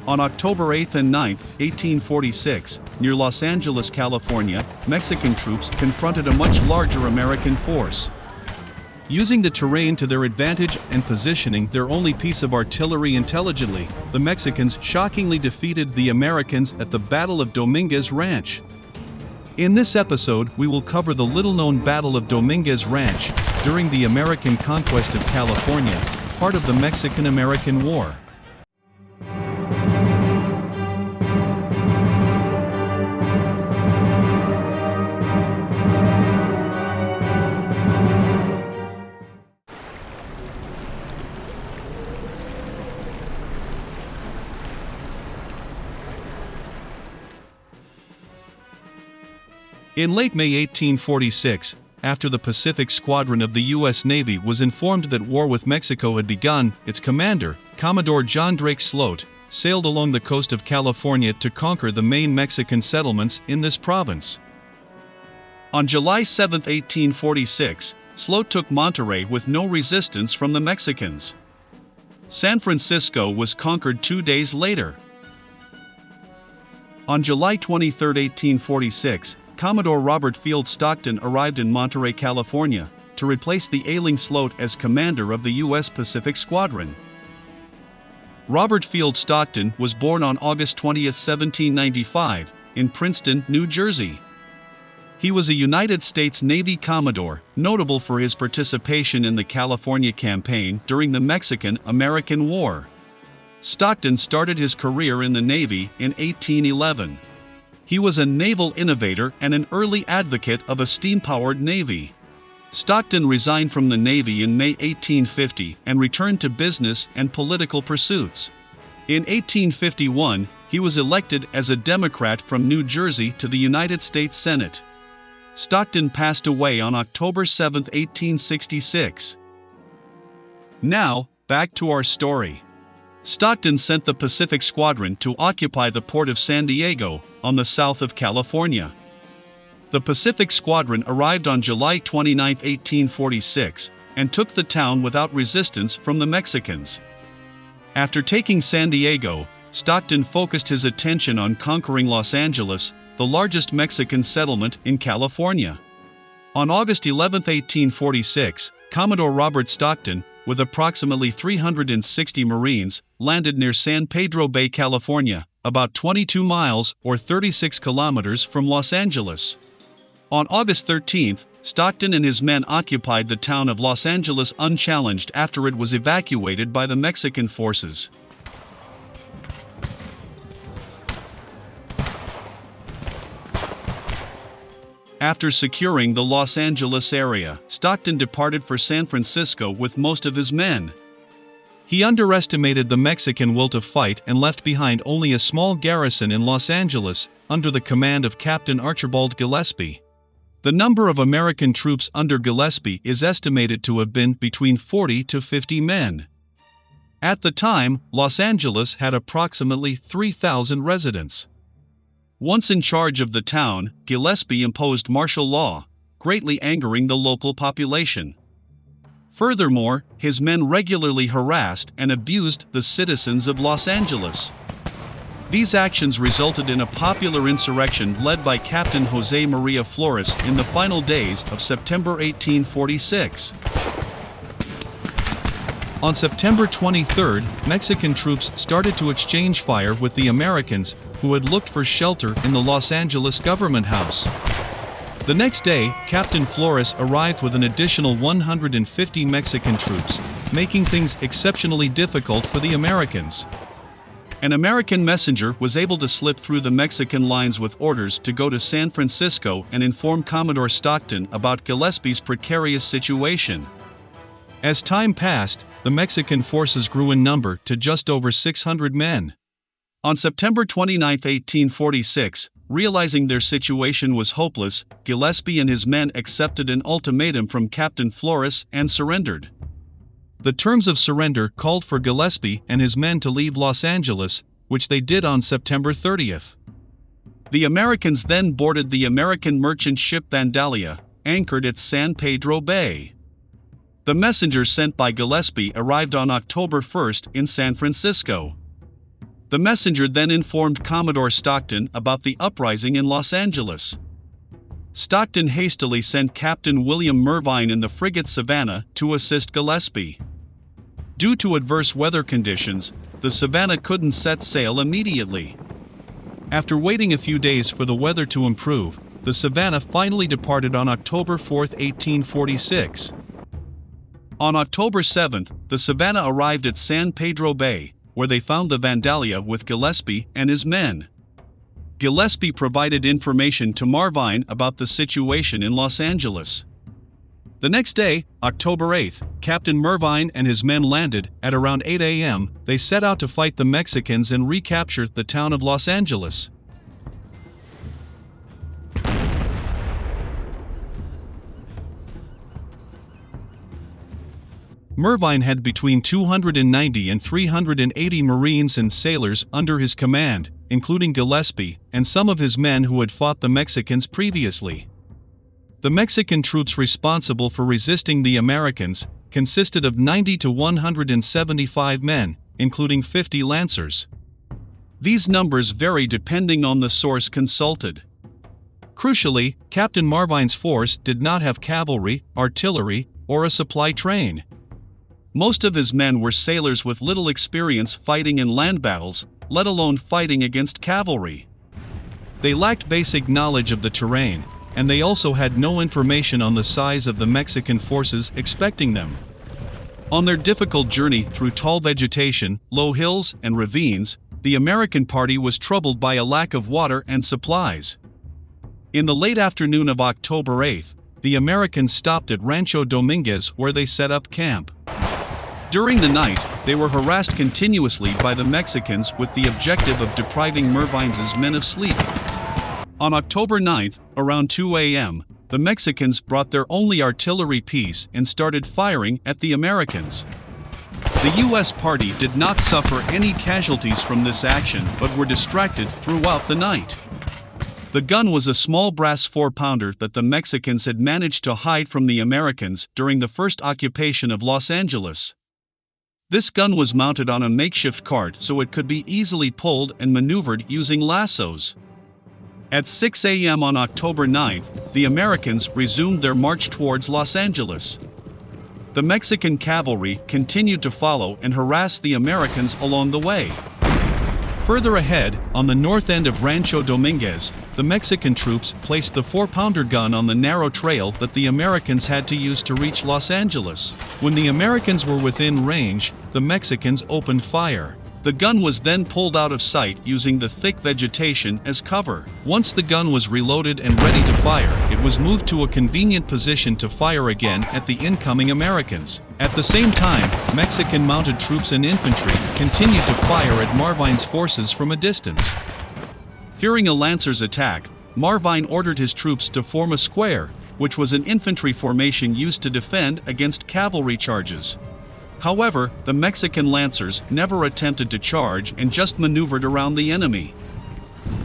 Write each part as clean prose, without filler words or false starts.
On October 8 and 9, 1846, near Los Angeles, California, Mexican troops confronted a much larger American force. Using the terrain to their advantage and positioning their only piece of artillery intelligently, the Mexicans shockingly defeated the Americans at the Battle of Dominguez Ranch. In this episode, we will cover the little-known Battle of Dominguez Ranch during the American conquest of California, part of the Mexican-American War. In late May 1846, after the Pacific Squadron of the U.S. Navy was informed that war with Mexico had begun, its commander, Commodore John Drake Sloat, sailed along the coast of California to conquer the main Mexican settlements in this province. On July 7, 1846, Sloat took Monterrey with no resistance from the Mexicans. San Francisco was conquered 2 days later. On July 23, 1846, Commodore Robert Field Stockton arrived in Monterey, California, to replace the ailing Sloat as commander of the U.S. Pacific Squadron. Robert Field Stockton was born on August 20, 1795, in Princeton, New Jersey. He was a United States Navy Commodore, notable for his participation in the California Campaign during the Mexican-American War. Stockton started his career in the Navy in 1811. He was a naval innovator and an early advocate of a steam-powered Navy. Stockton resigned from the Navy in May 1850 and returned to business and political pursuits. In 1851, he was elected as a Democrat from New Jersey to the United States Senate. Stockton passed away on October 7, 1866. Now, back to our story. Stockton sent the Pacific Squadron to occupy the port of San Diego, on the south of California. The Pacific Squadron arrived on July 29, 1846, and took the town without resistance from the Mexicans. After taking San Diego, Stockton focused his attention on conquering Los Angeles, the largest Mexican settlement in California. On August 11, 1846, Commodore Robert Stockton, with approximately 360 Marines, landed near San Pedro Bay, California, about 22 miles or 36 kilometers from Los Angeles. On August 13, Stockton and his men occupied the town of Los Angeles unchallenged after it was evacuated by the Mexican forces. After securing the Los Angeles area, Stockton departed for San Francisco with most of his men. He underestimated the Mexican will to fight and left behind only a small garrison in Los Angeles, under the command of Captain Archibald Gillespie. The number of American troops under Gillespie is estimated to have been between 40 to 50 men. At the time, Los Angeles had approximately 3,000 residents. Once in charge of the town, Gillespie imposed martial law, greatly angering the local population. Furthermore, his men regularly harassed and abused the citizens of Los Angeles. These actions resulted in a popular insurrection led by Captain José María Flores in the final days of September 1846. On September 23, Mexican troops started to exchange fire with the Americans, who had looked for shelter in the Los Angeles government house. The next day, Captain Flores arrived with an additional 150 Mexican troops, making things exceptionally difficult for the Americans. An American messenger was able to slip through the Mexican lines with orders to go to San Francisco and inform Commodore Stockton about Gillespie's precarious situation. As time passed, the Mexican forces grew in number to just over 600 men. On September 29, 1846, realizing their situation was hopeless, Gillespie and his men accepted an ultimatum from Captain Flores and surrendered. The terms of surrender called for Gillespie and his men to leave Los Angeles, which they did on September 30th. The Americans then boarded the American merchant ship Vandalia, anchored at San Pedro Bay. The messenger sent by Gillespie arrived on October 1 in San Francisco. The messenger then informed Commodore Stockton about the uprising in Los Angeles. Stockton hastily sent Captain William Mervine in the frigate Savannah to assist Gillespie. Due to adverse weather conditions, the Savannah couldn't set sail immediately. After waiting a few days for the weather to improve, the Savannah finally departed on October 4, 1846. On October 7, the Savannah arrived at San Pedro Bay, where they found the Vandalia with Gillespie and his men. Gillespie provided information to Mervine about the situation in Los Angeles. The next day, October 8, Captain Mervine and his men landed. At around 8 a.m., they set out to fight the Mexicans and recapture the town of Los Angeles. Mervine had between 290 and 380 Marines and sailors under his command, including Gillespie and some of his men who had fought the Mexicans previously. The Mexican troops responsible for resisting the Americans consisted of 90 to 175 men, including 50 lancers. These numbers vary depending on the source consulted. Crucially, Captain Mervine's force did not have cavalry, artillery, or a supply train. Most of his men were sailors with little experience fighting in land battles, let alone fighting against cavalry. They lacked basic knowledge of the terrain, and they also had no information on the size of the Mexican forces expecting them. On their difficult journey through tall vegetation, low hills, and ravines, the American party was troubled by a lack of water and supplies. In the late afternoon of October 8, the Americans stopped at Rancho Dominguez where they set up camp. During the night, they were harassed continuously by the Mexicans with the objective of depriving Mervine's men of sleep. On October 9, around 2 a.m., the Mexicans brought their only artillery piece and started firing at the Americans. The U.S. party did not suffer any casualties from this action but were distracted throughout the night. The gun was a small brass 4-pounder that the Mexicans had managed to hide from the Americans during the first occupation of Los Angeles. This gun was mounted on a makeshift cart so it could be easily pulled and maneuvered using lassos. At 6 a.m. on October 9, the Americans resumed their march towards Los Angeles. The Mexican cavalry continued to follow and harass the Americans along the way. Further ahead, on the north end of Rancho Dominguez, the Mexican troops placed the 4-pounder gun on the narrow trail that the Americans had to use to reach Los Angeles. When the Americans were within range, the Mexicans opened fire. The gun was then pulled out of sight using the thick vegetation as cover. Once the gun was reloaded and ready to fire, it was moved to a convenient position to fire again at the incoming Americans. At the same time, Mexican mounted troops and infantry continued to fire at Mervine's forces from a distance. Fearing a Lancers' attack, Mervine ordered his troops to form a square, which was an infantry formation used to defend against cavalry charges. However, the Mexican Lancers never attempted to charge and just maneuvered around the enemy.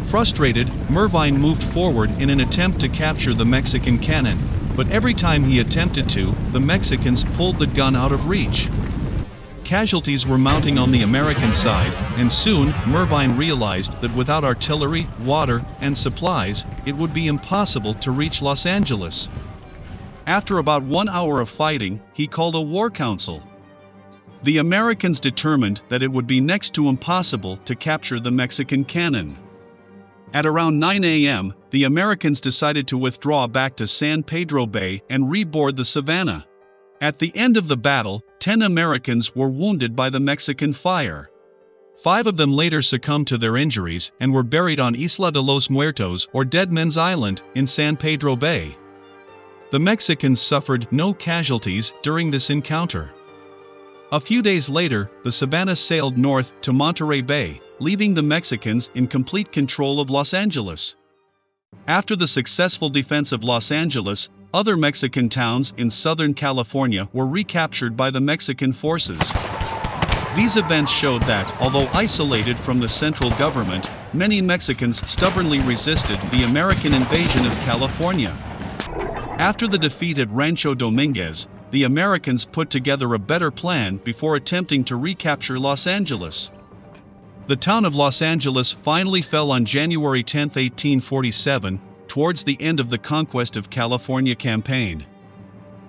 Frustrated, Mervine moved forward in an attempt to capture the Mexican cannon, but every time he attempted to, the Mexicans pulled the gun out of reach. Casualties were mounting on the American side, and soon Mervine realized that without artillery, water, and supplies, it would be impossible to reach Los Angeles. After about 1 hour of fighting, he called a war council. The Americans determined that it would be next to impossible to capture the Mexican cannon. At around 9 a.m., the Americans decided to withdraw back to San Pedro Bay and reboard the Savannah. At the end of the battle, 10 Americans were wounded by the Mexican fire. 5 of them later succumbed to their injuries and were buried on Isla de los Muertos, or Dead Men's Island, in San Pedro Bay. The Mexicans suffered no casualties during this encounter. A few days later, the Savannah sailed north to Monterey Bay, leaving the Mexicans in complete control of Los Angeles. After the successful defense of Los Angeles, other Mexican towns in Southern California were recaptured by the Mexican forces. These events showed that, although isolated from the central government, many Mexicans stubbornly resisted the American invasion of California. After the defeat at Rancho Dominguez, the Americans put together a better plan before attempting to recapture Los Angeles. The town of Los Angeles finally fell on January 10, 1847, towards the end of the Conquest of California campaign.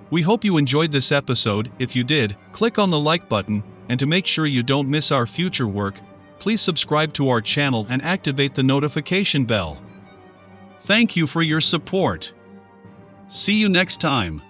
We hope you enjoyed this episode. If you did, click on the like button, and to make sure you don't miss our future work, please subscribe to our channel and activate the notification bell. Thank you for your support. See you next time.